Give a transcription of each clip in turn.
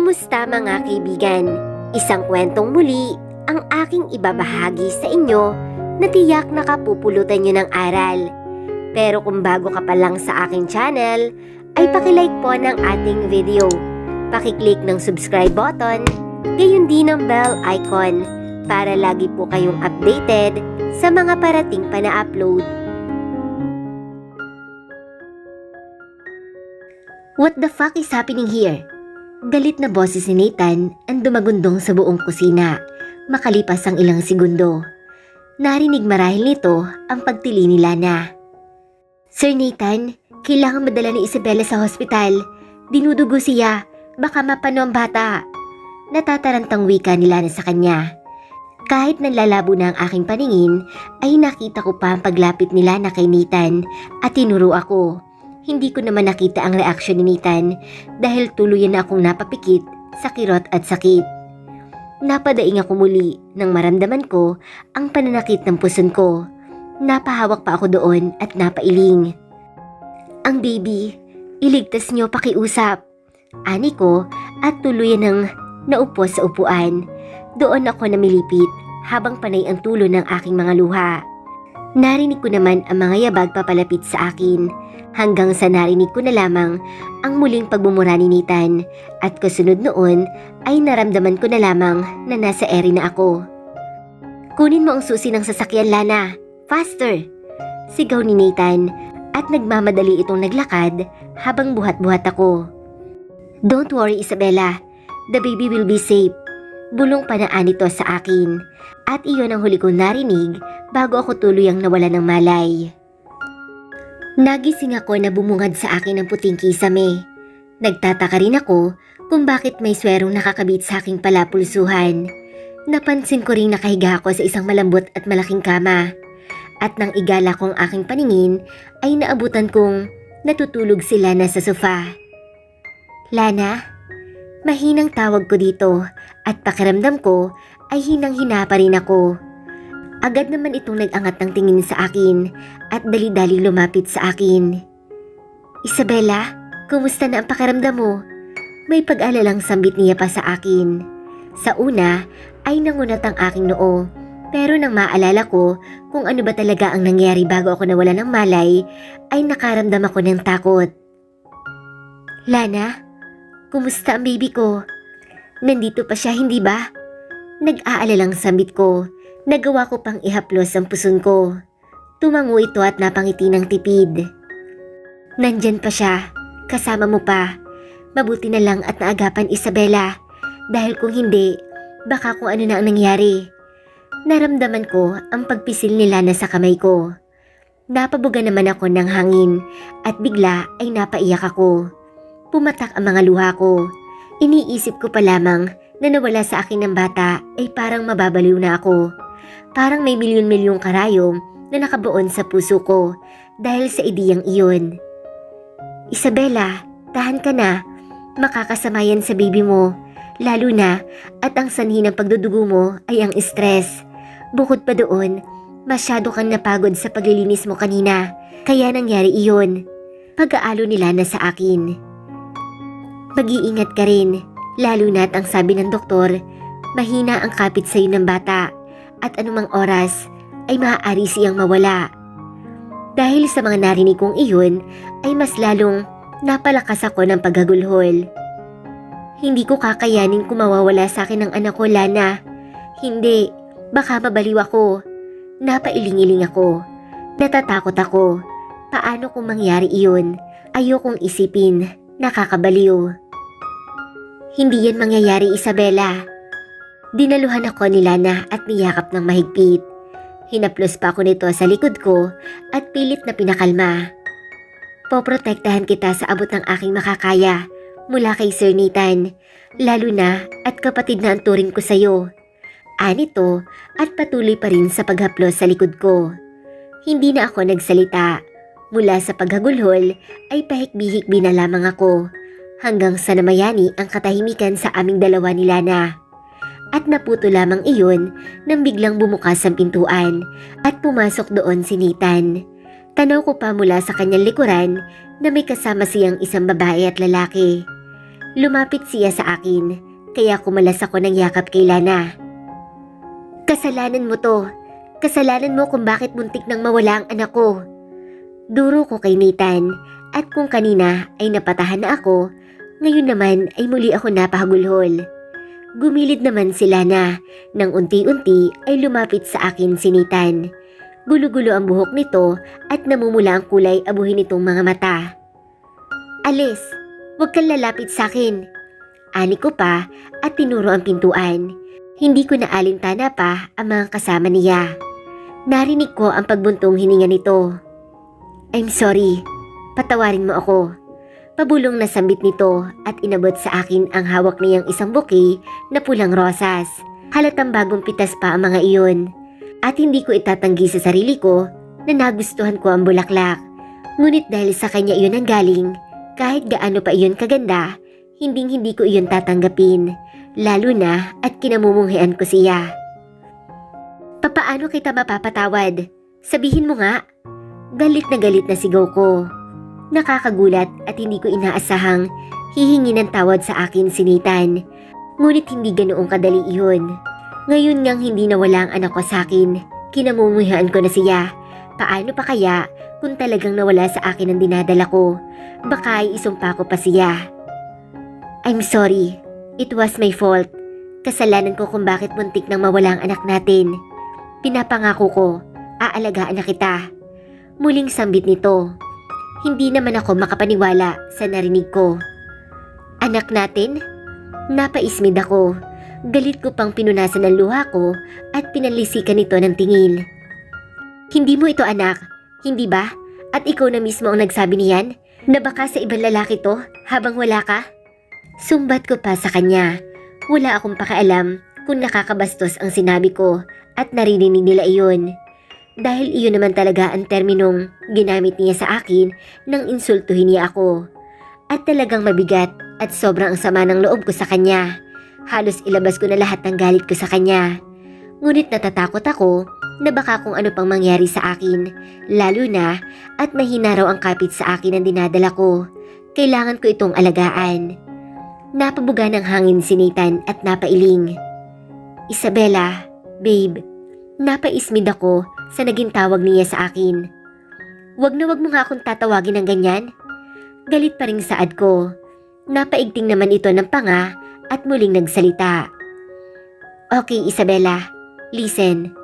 Kumusta mga kaibigan? Isang kwentong muli ang aking ibabahagi sa inyo na tiyak nakapupulutan nyo ng aral. Pero kung bago ka pa lang sa aking channel, ay pakilike po ng ating video. Pakiclick ng subscribe button, gayon din ang bell icon para lagi po kayong updated sa mga parating pa na upload. What the fuck is happening here? Galit na boses ni Nathan ang dumagundong sa buong kusina makalipas ang ilang segundo. Narinig marahil nito ang pagtili ni Lana. Sir Nathan, kailangan madala ni Isabela sa hospital. Dinudugo siya, baka mapano ang bata. Natatarantang wika ni Lana sa kanya. Kahit nanlalabo na ang aking paningin, ay nakita ko pa ang paglapit ni Lana kay Nathan at tinuro ako. Hindi ko naman nakita ang reaksyon ni Nathan dahil tuluyan na akong napapikit sa kirot at sakit. Napadaing ako muli nang maramdaman ko ang pananakit ng puson ko. Napahawak pa ako doon at napailing. Ang baby, iligtas niyo pakiusap. Ani ko at tuluyan ng naupo sa upuan. Doon ako namilipit habang panay ang tulo ng aking mga luha. Narinig ko naman ang mga yabag papalapit sa akin hanggang sa narinig ko na lamang ang muling pagmumura ni Nathan at kasunod noon ay naramdaman ko na lamang na nasa ere na ako. Kunin mo ang susi ng sasakyan, Lana! Faster! Sigaw ni Nathan at nagmamadali itong naglakad habang buhat-buhat ako. Don't worry, Isabela. The baby will be safe. Bulong panaan ito sa akin at iyon ang huli kong narinig bago ako tuluyang nawala ng malay. Nagising ako na bumungad sa akin ang puting kisame. Nagtataka rin ako kung bakit may swerong nakakabit sa aking palapulsuhan. Napansin ko ring nakahiga ako sa isang malambot at malaking kama. At nang igala ko ang aking paningin ay naabutan kong natutulog si Lana sa sofa. Lana? Mahinang tawag ko dito at pakiramdam ko ay hinang-hina pa rin ako. Agad naman itong nag-angat ng tingin sa akin at dali-daling lumapit sa akin. Isabela, kumusta na ang pakiramdam mo? May pag-alalang sambit niya pa sa akin. Sa una ay nangunat ang aking noo, pero nang maalala ko kung ano ba talaga ang nangyari bago ako nawala ng malay, ay nakaramdam ako ng takot. Lana? Kumusta ang baby ko? Nandito pa siya, hindi ba? Nag-aalalang sambit ko. Nagawa ko pang ihaplos ang puson ko. Tumango ito at napangiti ng tipid. Nandyan pa siya. Kasama mo pa. Mabuti na lang at naagapan, Isabela. Dahil kung hindi, baka kung ano na ang nangyari. Naramdaman ko ang pagpisil ni Lana sa kamay ko. Napabuga naman ako ng hangin at bigla ay napaiyak ako. Pumatak ang mga luha ko. Iniisip ko pa lamang na nawala sa akin ng bata ay parang mababaliw na ako. Parang may milyon-milyong karayom na nakabuon sa puso ko dahil sa ideyang iyon. Isabela, tahan ka na. Makakasama yan sa baby mo. Lalo na at ang sanhi ng pagdudugo mo ay ang stress. Bukod pa doon, masyado kang napagod sa paglilinis mo kanina. Kaya nangyari iyon. Pag-aalo nila na sa akin. Mag-iingat ka rin, lalo na't ang sabi ng doktor, mahina ang kapit sa'yo ng bata at anumang oras ay maaari siyang mawala. Dahil sa mga narinig kong iyon ay mas lalong napalakas ako ng paghagulhol. Hindi ko kakayanin kung mawawala sa akin ang anak ko, Lana. Hindi, baka mabaliw ako. Napailing-iling ako. Natatakot ako. Paano kung mangyari iyon? Ayokong isipin. Nakakabaliw. Hindi yan mangyayari, Isabela. Dinaluhan ako ni Lana at niyakap ng mahigpit. Hinaplos pa ako nito sa likod ko at pilit na pinakalma. Poprotektahan kita sa abot ng aking makakaya mula kay Sir Nathan, lalo na at kapatid na ang turing ko sa'yo. Anito at patuloy pa rin sa paghaplos sa likod ko. Hindi na ako nagsalita. Mula sa paghagulhol ay pahikbihikbi na lamang ako hanggang sa namayani ang katahimikan sa aming dalawa ni Lana. At naputo lamang iyon nang biglang bumukas ang pintuan at pumasok doon si Nathan. Tanaw ko pa mula sa kanyang likuran na may kasama siyang isang babae at lalaki. Lumapit siya sa akin, kaya kumalas ako ng yakap kay Lana. Kasalanan mo to. Kasalanan mo kung bakit muntik nang mawala ang anak ko. Duro ko kay Nathan, at kung kanina ay napatahan na ako, ngayon naman ay muli ako napahagulhol. Gumilid naman si Lana, nang unti-unti ay lumapit sa akin si Nathan. Gulo-gulo ang buhok nito at namumula ang kulay abuhin nitong mga mata. Alis, huwag kang lalapit sa akin. Ani ko pa at tinuro ang pintuan. Hindi ko naalintana pa ang mga kasama niya. Narinig ko ang pagbuntong hininga nito. I'm sorry, patawarin mo ako. Pabulong na sambit nito at inabot sa akin ang hawak niyang isang bouquet na pulang rosas. Halatang bagong pitas pa ang mga iyon. At hindi ko itatanggi sa sarili ko na nagustuhan ko ang bulaklak. Ngunit dahil sa kanya iyon ang galing, kahit gaano pa iyon kaganda, hindi ko iyon tatanggapin. Lalo na at kinamumunghian ko siya. Papaano kita mapapatawad? Sabihin mo nga. Galit na sigaw ko. Nakakagulat at hindi ko inaasahang hihingi ng tawad sa akin si Nathan. Ngunit hindi ganoong kadali iyon. Ngayon ngang hindi nawala ang anak ko sa akin, kinamumuhian ko na siya. Paano pa kaya kung talagang nawala sa akin ang dinadala ko? Baka ay isumpa ko pa siya. I'm sorry. It was my fault. Kasalanan ko kung bakit muntik nang mawala ang anak natin. Pinapangako ko, aalagaan na kita. Muling sambit nito. Hindi naman ako makapaniwala sa narinig ko. Anak natin? Napaismid ako. Galit ko pang pinunasan ng luha ko at pinalisikan nito ng tingin. Hindi mo ito anak, hindi ba? At ikaw na mismo ang nagsabi niyan na baka sa ibang lalaki to habang wala ka? Sumbat ko pa sa kanya. Wala akong pakialam kung nakakabastos ang sinabi ko at narinig nila iyon. Dahil iyon naman talaga ang terminong ginamit niya sa akin nang insultuhin niya ako. At talagang mabigat at sobrang sama ng loob ko sa kanya. Halos ilabas ko na lahat ng galit ko sa kanya. Ngunit natatakot ako na baka kung ano pang mangyari sa akin. Lalo na at mahina raw ang kapit sa akin ang dinadala ko. Kailangan ko itong alagaan. Napabuga ng hangin si Nathan at napailing. Isabela, babe, napaismid ako sa naging tawag niya sa akin. Wag na wag mo nga akong tatawagin ng ganyan. Galit pa ring saad ko. Napaigting naman ito ng panga at muling nagsalita. Okay, Isabela, listen.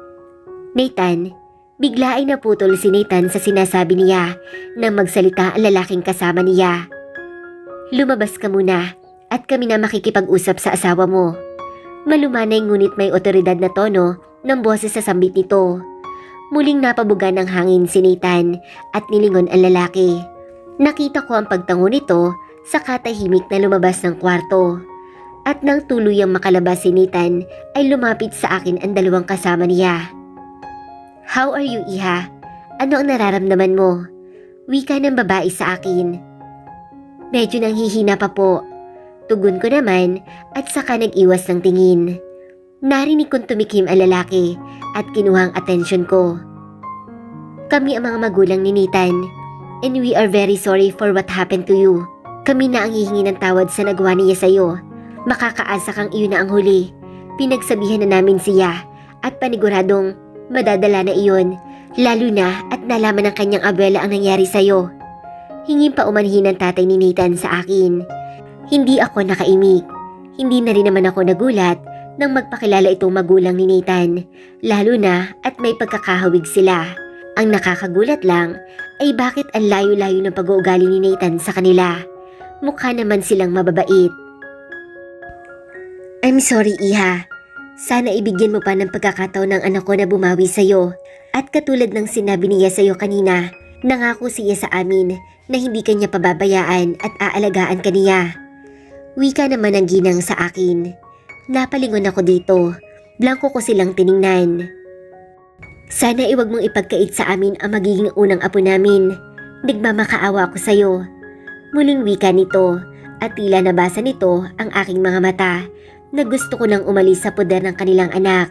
Nathan, bigla ay naputol si Nathan sa sinasabi niya nang magsalita ang lalaking kasama niya. Lumabas ka muna at kami na makikipag-usap sa asawa mo. Malumanay ngunit may otoridad na tono ng boses sa sambit nito. Muling napabuga ng hangin si Nathan at nilingon ang lalaki. Nakita ko ang pagtango nito sa katahimik na lumabas ng kwarto. At nang tuluyang makalabas si Nathan ay lumapit sa akin ang dalawang kasama niya. How are you, Iha? Ano ang nararamdaman mo? Wika ng babae sa akin. Medyo nanghihina pa po. Tugon ko naman at saka nag-iwas ng tingin. Narinig kong tumikim ang lalaki at kinuhang atensyon ko. Kami ang mga magulang ni Nathan and we are very sorry for what happened to you. Kami na ang hihingi ng tawad sa nagawa niya sa'yo. Makakaasa kang iyon na ang huli. Pinagsabihan na namin siya at paniguradong madadala na iyon, lalo na at nalaman ng kanyang abuela ang nangyari sa'yo. Hingin pa umanhin ng tatay ni Nathan sa akin. Hindi ako nakaimik. Hindi na rin naman ako nagulat nang magpakilala itong magulang ni Nathan, lalo na at may pagkakahawig sila. Ang nakakagulat lang ay bakit ang layo-layo ng pag-uugali ni Nathan sa kanila. Mukha naman silang mababait. I'm sorry, Iha. Sana ibigyan mo pa ng pagkakataon ng anak ko na bumawi sa'yo. At katulad ng sinabi niya sa'yo kanina, nangako siya sa amin na hindi kanya pababayaan at aalagaan kaniya. Wika naman ang ginang sa akin. Napalingon ako dito. Blanko ko silang tiningnan. Sana iwag mong ipagkait sa amin ang magiging unang apo namin. Nagmamakaawa ako sa'yo. Muling wika nito at tila nabasa nito ang aking mga mata na gusto ko nang umalis sa poder ng kanilang anak.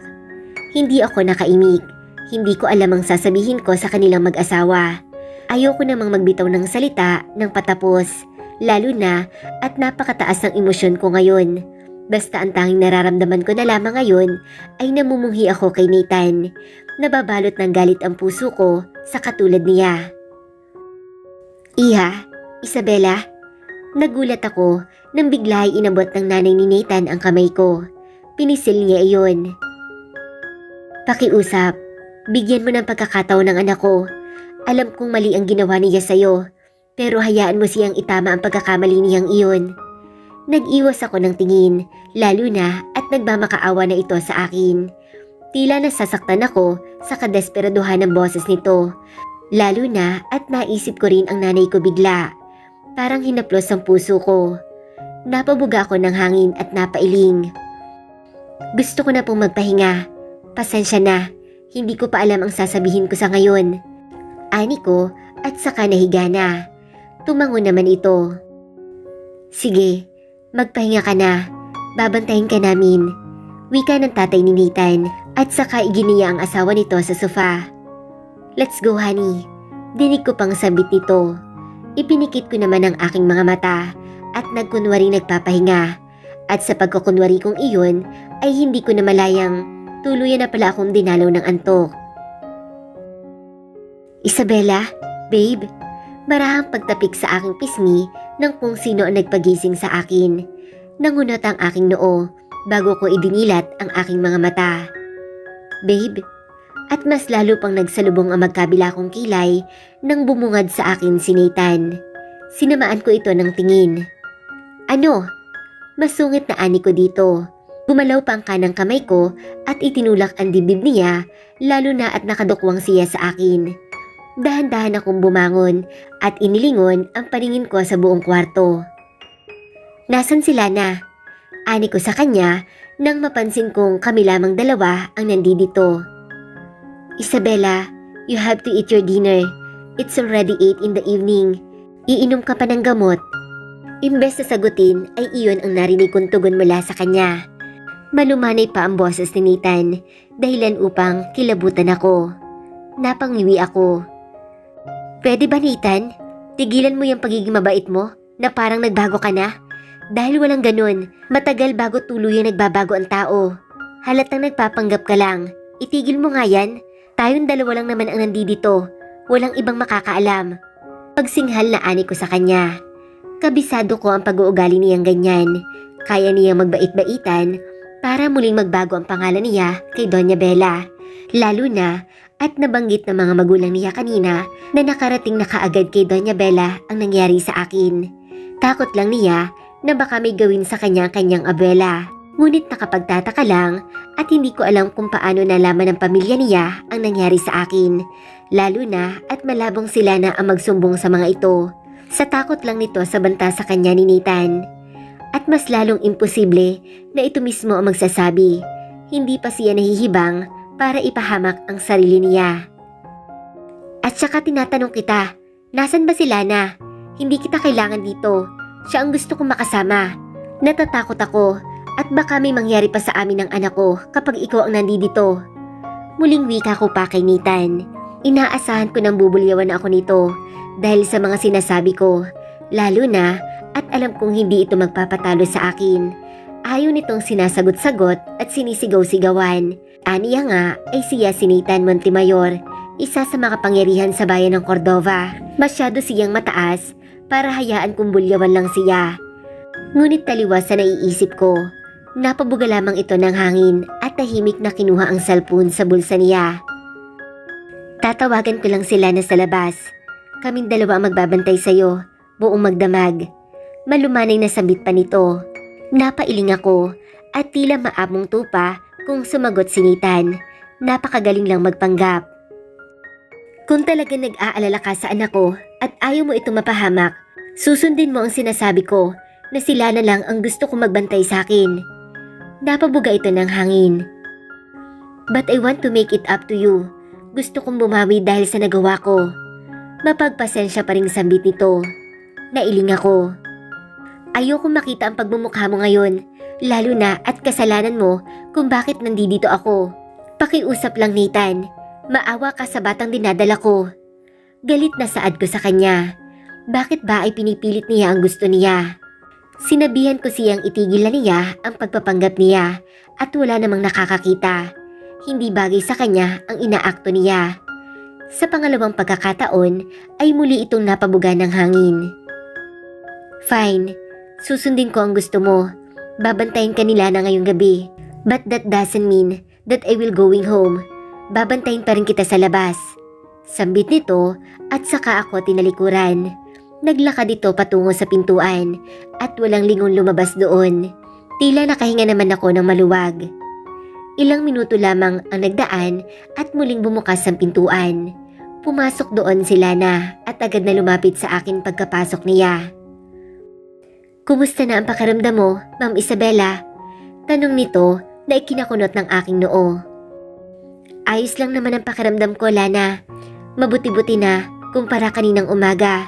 Hindi ako nakaimik. Hindi ko alam ang sasabihin ko sa kanilang mag-asawa. Ayoko namang magbitaw ng salita ng patapos, lalo na at napakataas ng emosyon ko ngayon. Basta ang tanging nararamdaman ko na lamang ngayon ay namumunghi ako kay Nathan. Nababalot ng galit ang puso ko sa katulad niya. Iha, Isabela, nagulat ako nang bigla ay inabot ng nanay ni Nathan ang kamay ko. Pinisil niya iyon. Pakiusap, bigyan mo ng pagkakataon ng anak ko. Alam kong mali ang ginawa niya sa'yo, pero hayaan mo siyang itama ang pagkakamali niyang iyon. Nag-iwas ako ng tingin, lalo na at nagmamakaawa na ito sa akin. Tila nasasaktan ako sa kadesperaduhan ng boses nito, lalo na at naisip ko rin ang nanay ko bigla. Parang hinaplos ang puso ko. Napabuga ako ng hangin at napailing. Gusto ko na pong magpahinga. Pasensya na, hindi ko pa alam ang sasabihin ko sa ngayon. Ani ko at saka nahiga na. Tumango naman ito. Sige, magpahinga ka na. Babantayin ka namin. Wika ng tatay ni Nathan at saka iginiya ang asawa nito sa sofa. Let's go honey. Dinig ko pang sabit nito. Ipinikit ko naman ang aking mga mata at nagkunwari nagpapahinga. At sa pagkukunwari kong iyon ay hindi ko na malayang tuluyan na pala akong dinalaw ng antok. Isabela, babe, marahang pagtapik sa aking pisngi ng kung sino ang nagpagising sa akin. Nangunot ang aking noo bago ko idinilat ang aking mga mata. Babe, at mas lalo pang nagsalubong ang magkabila kong kilay nang bumungad sa akin si Nathan. Sinamaan ko ito ng tingin. Ano? Masungit na ani ko dito. Gumalaw pa ang kanang kamay ko at itinulak ang dibdib niya, lalo na at nakadukwang siya sa akin. Dahan-dahan akong bumangon at inilingon ang paningin ko sa buong kwarto. Nasaan sila na? Ani ko sa kanya nang mapansin kong kami lamang dalawa ang nandito. Isabela, you have to eat your dinner. It's already 8 in the evening. Iinom ka pa ng gamot. Imbes na sagutin ay iyon ang narinig kong tugon mula sa kanya. Malumanay pa ang boses ni Nathan, dahilan upang kilabutan ako. Napangiwi ako. Pwede ba Nathan? Tigilan mo yung pagiging mabait mo na parang nagbago ka na? Dahil walang ganun, matagal bago tuluyang nagbabago ang tao. Halatang nagpapanggap ka lang. Itigil mo nga yan. Tayong dalawa lang naman ang nandito. Walang ibang makakaalam. Pagsinghal na ani ko sa kanya. Kabisado ko ang pag-uugali niyang ganyan. Kaya niyang magbait-baitan para muling magbago ang pangalan niya kay Doña Bella. Lalo na at nabanggit ng mga magulang niya kanina na nakarating na kaagad kay Doña Bella ang nangyari sa akin. Takot lang niya na baka may gawin sa kanyang abuela. Ngunit nakapagtataka lang at hindi ko alam kung paano nalaman ng pamilya niya ang nangyari sa akin. Lalo na at malabong sila na ang magsumbong sa mga ito. Sa takot lang nito sa banta sa kanya ni Nathan. At mas lalong imposible na ito mismo ang magsasabi. Hindi pa siya nahihibang para ipahamak ang sarili niya. At saka tinatanong kita, nasan ba sila na? Hindi kita kailangan dito. Siya ang gusto kong makasama. Natatakot ako at baka may mangyari pa sa amin ng anak ko kapag ikaw ang nandito. Muling wika ko pa kay Nathan. Inaasahan ko nang bubulyawan ako nito dahil sa mga sinasabi ko, lalo na at alam kong hindi ito magpapatalo sa akin. Ayaw nitong sinasagot-sagot at sinisigaw-sigawan. Aniya nga ay siya si Nathan Montemayor, isa sa mga kapangyarihan sa bayan ng Cordova. Masyado siyang mataas para hayaan kong bulyawan lang siya. Ngunit taliwas sa naiisip ko. Napabuga lamang ito ng hangin at tahimik na kinuha ang cellphone sa bulsa niya. Tatawagan ko lang sila na sa labas. Kaming dalawa ang magbabantay sa'yo, buong magdamag. Malumanay na sabit pa nito. Napailing ako at tila maamong tupa kung sumagot si Nathan. Napakagaling lang magpanggap. Kung talaga nag-aalala ka sa anak ko at ayaw mo ito mapahamak, susundin mo ang sinasabi ko na sila na lang ang gusto kong magbantay sa akin. Napabuga ito ng hangin. But I want to make it up to you. Gusto kong bumawi dahil sa nagawa ko. Mapagpasensya pa rin sambit nito. Nailing ako. Ayoko makita ang pagmumukha mo ngayon, lalo na at kasalanan mo kung bakit nandito ako. Pakiusap lang Nathan, maawa ka sa batang dinadala ko. Galit na saad ko sa kanya. Bakit ba ay pinipilit niya ang gusto niya? Sinabihan ko siyang itigil na niya ang pagpapanggap niya at wala namang nakakakita. Hindi bagay sa kanya ang inaakto niya. Sa pangalawang pagkakataon ay muli itong napabuga ng hangin. Fine, susundin ko ang gusto mo. Babantayin ka nila na ngayong gabi. But that doesn't mean that I will going home. Babantayin pa rin kita sa labas. Sambit nito at saka ako tinalikuran. Naglakad ito patungo sa pintuan at walang lingon lumabas doon. Tila nakahinga naman ako ng maluwag. Ilang minuto lamang ang nagdaan at muling bumukas ang pintuan. Pumasok doon si Lana at agad na lumapit sa akin pagkapasok niya. Kumusta na ang pakiramdam mo, Ma'am Isabela? Tanong nito na ikinakunot ng aking noo. Ayos lang naman ang pakiramdam ko, Lana. Mabuti-buti na kumpara kaninang umaga.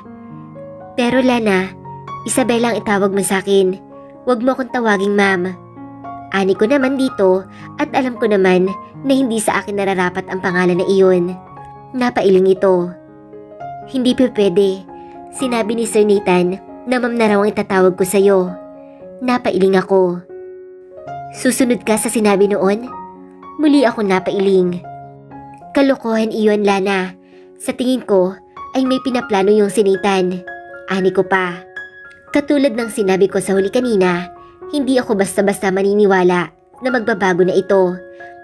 Pero Lana, Isabela ang itawag mo sa akin. Huwag mo akong tawaging ma'am. Ani ko naman dito at alam ko naman na hindi sa akin nararapat ang pangalan na iyon. Napailing ito. Hindi pa pwede. Sinabi ni Sir Nathan na ma'am na raw ang itatawag ko sa'yo. Napailing ako. Susunod ka sa sinabi noon? Muli ako napailing. Kalokohan iyon, Lana. Sa tingin ko ay may pinaplano yung si Nathan. Ani ko pa. Katulad ng sinabi ko sa huli kanina, hindi ako basta-basta maniniwala na magbabago na ito.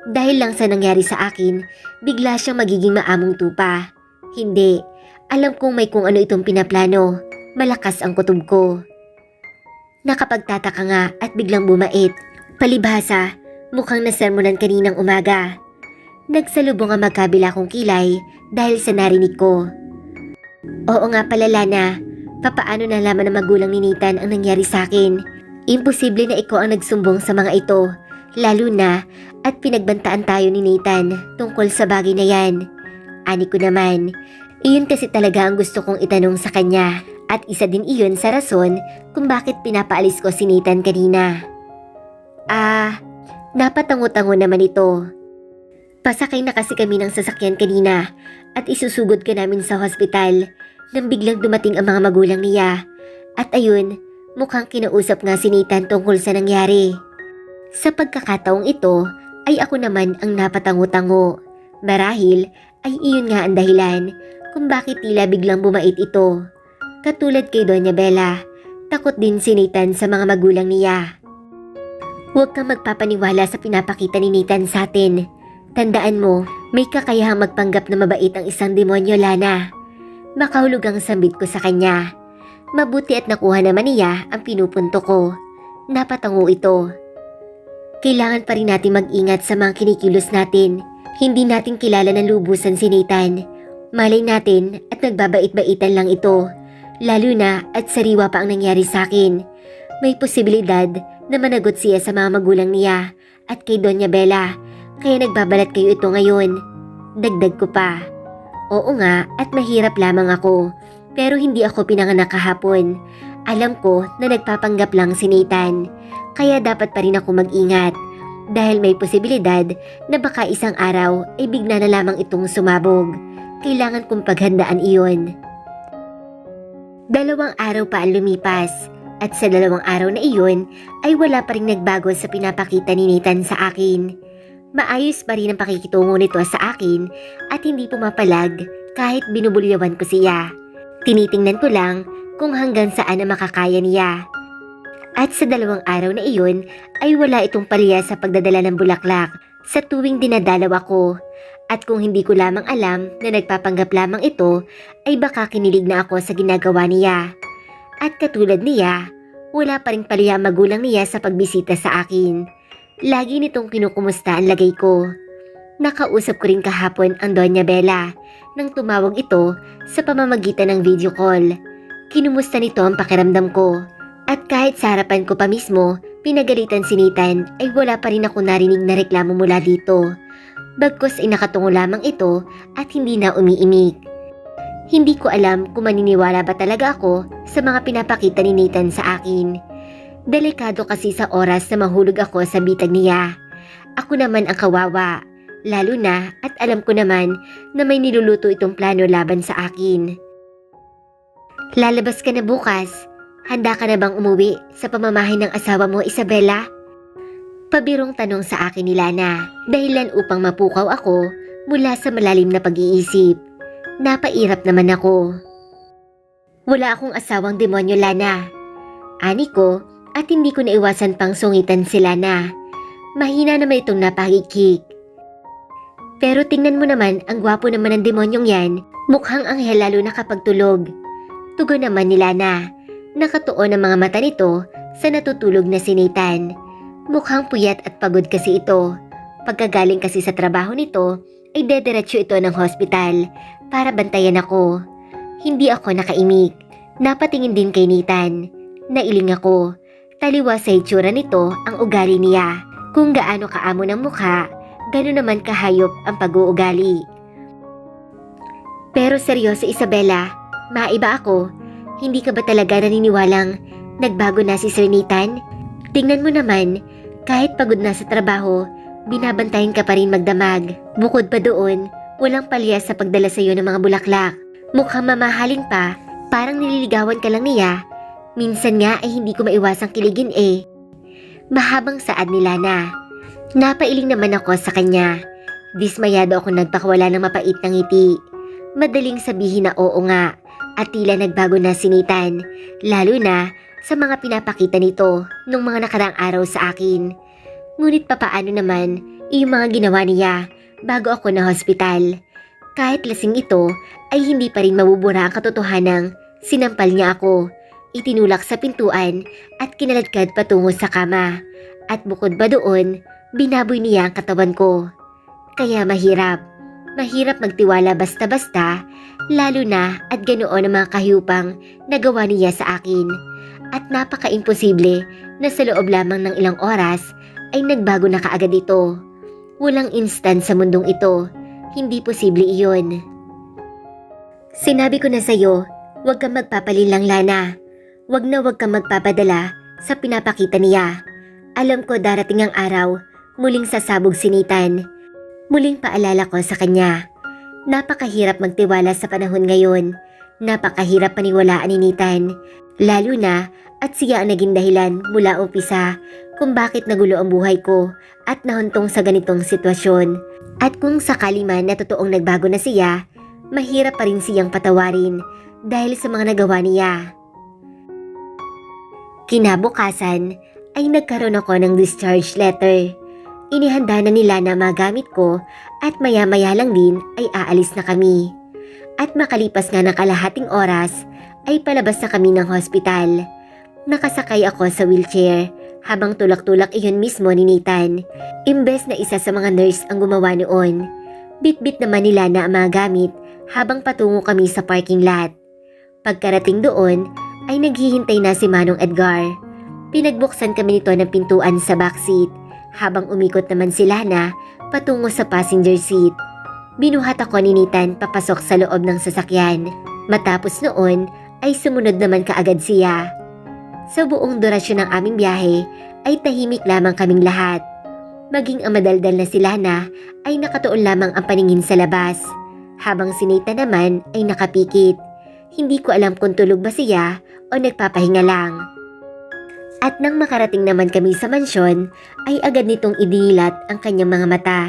Dahil lang sa nangyari sa akin, bigla siyang magiging maamong tupa. Hindi. Alam kong may kung ano itong pinaplano. Malakas ang kutob ko. Nakapagtataka nga at biglang bumait. Palibhasa, mukhang nasermonan kaninang umaga. Nagsalubong ang magkabila kong kilay dahil sa narinig ko. Oo nga pala, Lana. Papaano nalaman ng magulang ni Nathan ang nangyari sa akin? Imposible na ikaw ang nagsumbong sa mga ito. Lalo na at pinagbantaan tayo ni Nathan tungkol sa bagay na yan. Ani ko naman. Iyon kasi talaga ang gusto kong itanong sa kanya. At isa din iyon sa rason kung bakit pinapaalis ko si Nathan kanina. Napatango-tango naman ito. Pasakay na kasi kami ng sasakyan kanina at isusugod ka namin sa hospital nang biglang dumating ang mga magulang niya. At ayun, mukhang kinausap nga si Nathan tungkol sa nangyari. Sa pagkakataong ito ay ako naman ang napatango-tango. Marahil ay iyon nga ang dahilan kung bakit tila biglang bumait ito. Katulad kay Doña Bella, takot din si Nathan sa mga magulang niya. Huwag kang magpapaniwala sa pinapakita ni Nathan sa atin. Tandaan mo, may kakayahang magpanggap na mabait ang isang demonyo, Lana. Makahulog ang sambit ko sa kanya. Mabuti at nakuha naman niya ang pinupunto ko. Napatango ito. Kailangan pa rin natin mag-ingat sa mga kinikilos natin. Hindi natin kilala ng lubusan si Nathan. Malay natin at nagbabait-baitan lang ito. Lalo na at sariwa pa ang nangyari sa akin. May posibilidad na managot siya sa mga magulang niya at kay Doña Bella. Kaya nagbabalat kayo ito ngayon. Dagdag ko pa. Oo nga at mahirap lamang ako. Pero hindi ako pinanganak kahapon. Alam ko na nagpapanggap lang si Nathan. Kaya dapat pa rin ako mag-ingat. Dahil may posibilidad na baka isang araw ay bigla na lamang itong sumabog. Kailangan kong paghandaan iyon. 2 araw pa ang lumipas. At sa 2 araw na iyon ay wala pa rin nagbago sa pinapakita ni Nathan sa akin. Maayos pa rin ang pakikitungo nito sa akin at hindi pumapalag kahit binubulyawan ko siya. Tinitingnan ko lang kung hanggang saan na makakaya niya. At sa 2 araw na iyon ay wala itong palya sa pagdadala ng bulaklak sa tuwing dinadalaw ako. At kung hindi ko lamang alam na nagpapanggap lamang ito ay baka kinilig na ako sa ginagawa niya. At katulad niya, wala pa rin palya ang magulang niya sa pagbisita sa akin. Lagi nitong kinukumusta ang lagay ko. Nakausap ko rin kahapon ang Doña Bella nang tumawag ito sa pamamagitan ng video call. Kinumusta nito ang pakiramdam ko. At kahit sa harapan ko pa mismo, pinagalitan si Nathan ay wala pa rin ako narinig na reklamo mula dito. Bagkus ay nakatungo lamang ito at hindi na umiimik. Hindi ko alam kung maniniwala ba talaga ako sa mga pinapakita ni Nathan sa akin. Delikado kasi sa oras na mahulog ako sa bitag niya. Ako naman ang kawawa, lalo na at alam ko naman na may niluluto itong plano laban sa akin. Lalabas ka na bukas. Handa ka na bang umuwi sa pamamahay ng asawa mo, Isabela? Pabirong tanong sa akin ni Lana, dahilan upang mapukaw ako mula sa malalim na pag-iisip. Napairap naman ako. Wala akong asawang demonyo, Lana. Ani ko at hindi ko naiwasan pang sungitan si Lana. Mahina naman itong napahigkik. Pero tingnan mo naman, ang gwapo naman ng demonyong yan. Mukhang anghel lalo na kapag tulog. Tugon naman ni Lana. Nakatuon ang mga mata nito sa natutulog na si Nathan. Mukhang puyat at pagod kasi ito. Pagkagaling kasi sa trabaho nito, ay dediretso ito ng hospital para bantayan ako. Hindi ako nakaimik. Napatingin din kay Nathan. Nailing ako. Taliwa sa itsura nito ang ugali niya. Kung gaano kaamo ng mukha, gano'n naman kahayop ang pag-uugali. Pero seryoso, Isabela, maiba ako. Hindi ka ba talaga naniniwalang nagbago na si Sir Nathan? Tingnan mo naman, kahit pagod na sa trabaho, binabantayan ka pa rin magdamag. Bukod pa doon, walang palya sa pagdala sa iyo ng mga bulaklak. Mukhang mamahalin pa, parang nililigawan ka lang niya. Minsan nga ay hindi ko maiwasang kiligin eh. Mahabang saad ni Lana. Napailing naman ako sa kanya. Dismayado ako nagpakawala ng mapait na ngiti. Madaling sabihin na oo nga at tila nagbago na si Nathan, lalo na sa mga pinapakita nito nung mga nakaraang araw sa akin. Ngunit papaano naman yung mga ginawa niya bago ako na hospital. Kahit lasing ito ay hindi pa rin mabubura ang katotohanang sinampal niya ako. Itinulak sa pintuan at kinaladkad patungo sa kama. At bukod ba doon, binaboy niya ang katawan ko. Kaya mahirap magtiwala basta-basta, lalo na at ganoon ang mga kahiyupang nagawa niya sa akin. At napaka-imposible na sa loob lamang ng ilang oras ay nagbago na kaagad ito. Walang instant sa mundong ito, hindi posible iyon. Sinabi ko na sa'yo, huwag kang magpapalilang, Lana. Huwag kang magpapadala sa pinapakita niya. Alam ko darating ang araw, muling sasabog si Nathan. Muling paalala ko sa kanya. Napakahirap magtiwala sa panahon ngayon. Napakahirap paniwalaan ni Nathan. Lalo na at siya ang naging dahilan mula umpisa kung bakit nagulo ang buhay ko at nahuntong sa ganitong sitwasyon. At kung sakali man na totoong nagbago na siya, mahirap pa rin siyang patawarin dahil sa mga nagawa niya. Kinabukasan ay nagkaroon ako ng discharge letter. Inihanda na nila na magamit ko at maya-maya lang din ay aalis na kami. At makalipas nga ng kalahating oras ay palabas na kami ng hospital. Nakasakay ako sa wheelchair habang tulak-tulak iyon mismo ni Nathan. Imbes na isa sa mga nurse ang gumawa noon, bit-bit naman nila na ang mga gamit habang patungo kami sa parking lot. Pagkarating doon ay naghihintay na si Manong Edgar. Pinagbuksan kami nito ng pintuan sa backseat habang umikot naman si Lana patungo sa passenger seat. Binuhat ako ni Nathan papasok sa loob ng sasakyan. Matapos noon ay sumunod naman kaagad siya. Sa buong durasyon ng aming biyahe ay tahimik lamang kaming lahat. Maging ang madaldal na si Lana ay nakatuon lamang ang paningin sa labas, habang si Nathan naman ay nakapikit. Hindi ko alam kung tulog ba siya o nagpapahinga lang. At nang makarating naman kami sa mansyon, ay agad nitong idinilat ang kanyang mga mata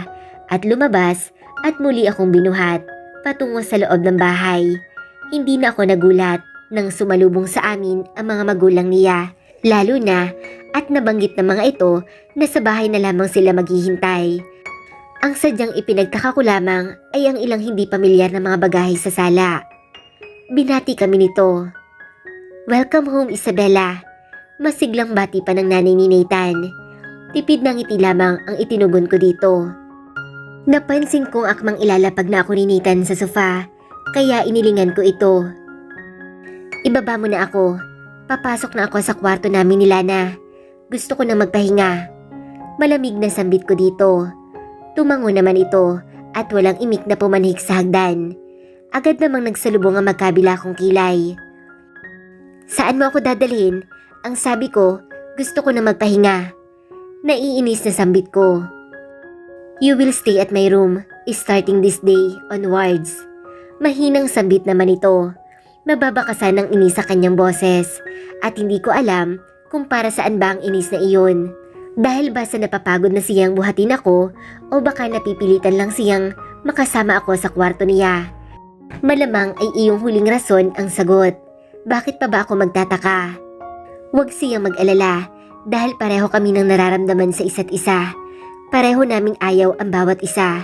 at lumabas at muli akong binuhat patungo sa loob ng bahay. Hindi na ako nagulat nang sumalubong sa amin ang mga magulang niya, lalo na at nabanggit ng mga ito na sa bahay na lamang sila maghihintay. Ang sadyang ipinagtaka ko lamang ay ang ilang hindi pamilyar na mga bagahe sa sala. Binati kami nito. "Welcome home, Isabela." Masiglang bati pa ng nanay ni Nathan. Tipid na ngiti lamang ang itinugon ko dito. Napansin kong akmang ilalapag na ako ni Nathan sa sofa, kaya inilingan ko ito. "Ibaba mo na ako. Papasok na ako sa kwarto namin ni Lana. Gusto ko na magpahinga." Malamig na sambit ko dito. Tumango naman ito at walang imik na pumanhik sa hagdan. Agad namang nagsalubong ang magkabila kong kilay. "Saan mo ako dadalhin?" Ang sabi ko, gusto ko na magpahinga. Naiinis na sambit ko. "You will stay at my room starting this day onwards." Mahinang sambit naman ito. Mababakasan ng inis sa kanyang boses at hindi ko alam kung para saan ba ang inis na iyon. Dahil ba sa napapagod na siyang buhatin ako o baka napipilitan lang siyang makasama ako sa kwarto niya. Malamang ay iyong huling rason ang sagot. Bakit pa ba ako magtataka? Huwag siyang mag-alala dahil pareho kami ng nararamdaman sa isa't isa. Pareho naming ayaw ang bawat isa.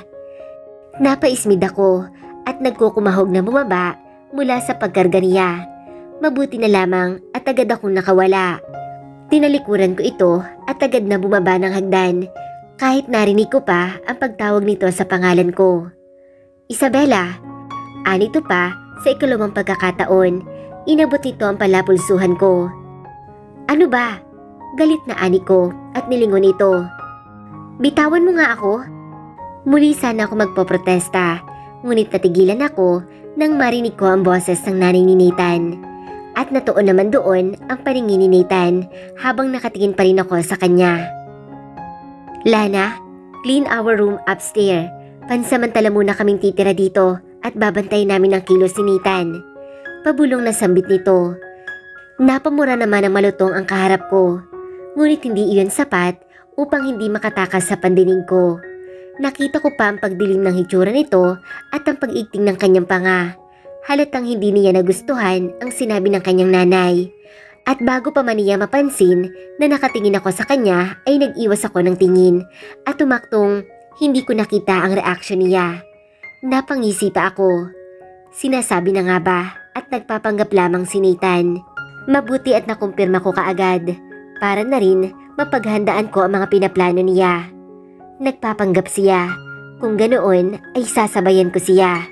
Napaismid ako at nagkukumahog na bumaba mula sa pagkarga niya. Mabuti na lamang at agad akong nakawala. Tinalikuran ko ito at agad na bumaba ng hagdan kahit narinig ko pa ang pagtawag nito sa pangalan ko. Isabela! Anito pa sa ikalawang pagkakataon, inabot nito ang palapulsuhan ko. Ano ba? Galit na ani ko at nilingon ito. Bitawan mo nga ako. Muli sana ako magpoprotesta, ngunit natigilan ako nang marinig ko ang boses ng nanay ni Nathan. At natuon naman doon ang paningin ni Nathan habang nakatingin pa rin ako sa kanya. Lana, clean our room upstairs. Pansamantala muna kaming titira dito at babantayin namin ang kilos ni Nathan. Pabulong na sambit nito. Napamura naman ang malutong ang kaharap ko. Ngunit hindi iyon sapat upang hindi makatakas sa pandinig ko. Nakita ko pa ang pagdilim ng hitsura nito at ang pag-igting ng kanyang panga. Halatang hindi niya nagustuhan ang sinabi ng kanyang nanay. At bago pa man niya mapansin na nakatingin ako sa kanya ay nag-iwas ako ng tingin at tumaktong hindi ko nakita ang reaksyon niya. Napangisi pa ako. Sinasabi na nga ba at nagpapanggap lamang si Nathan. Mabuti at nakumpirma ko kaagad para na rin mapaghandaan ko ang mga pinaplano niya. Nagpapanggap siya. Kung ganoon ay sasabayan ko siya.